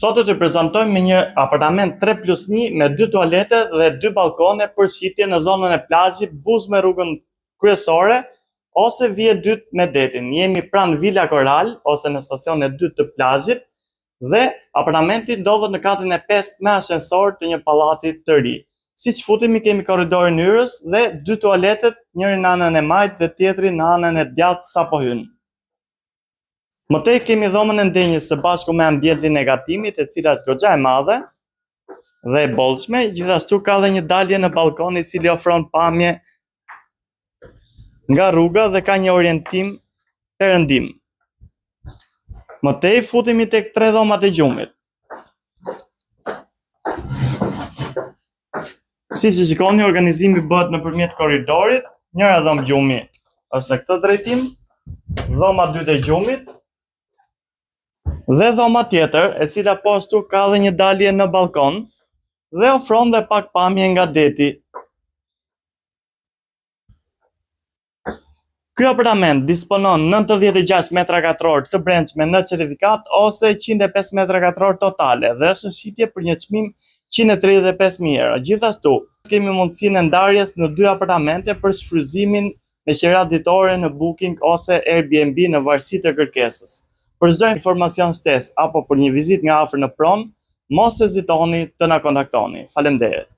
Sot do të prezantojmë një apartament 3+1 me 2 tualete dhe 2 balkone për shitje në zonën e plazhit, buz me rrugën kryesore ose vjedyt me detin. Jemi pranë Villa Coral ose në stacionin e 2 të plazhit dhe apartamenti ndodhet në katrin e 5 me ashensor të një pallati të ri. Siç futemi kemi korridorin hyrës dhe 2 tualetet, njëri në anën e majt dhe tjetri në anën e djathtë sapo hyn. Më tej kemi dhomën e ndenjës së bashku me ambientin e gatimit, e cila është goxha e madhe dhe e bollshme. Gjithashtu ka dhe një dalje në balkon i cili ofron pamje nga rruga dhe ka një orientim perëndim. Më tej futemi tek 3 dhomat e gjumit. Siç e shikoni, organizimi bëhet nëpërmjet korridorit. Njëra dhomë gjumi është në këtë drejtim, dhoma 2 e gjumit dhe dhoma tjetër, e cila po ashtu ka dhe një dalje në balkon dhe ofron dhe pak pamje nga deti. Ky apartament disponon 96 metra katror të brendshme në certifikat ose 105 metra katror totale dhe është në shitje për një çmim 135.000 euro. Gjithashtu, kemi mundësinë e ndarjes në 2 apartamente për shfrytëzimin me qira ditore në Booking ose Airbnb në varësi të kërkesës. Për çdo informacion shtesë apo për një vizitë nga afër në pronë, mos hezitoni të na kontaktoni. Faleminderit.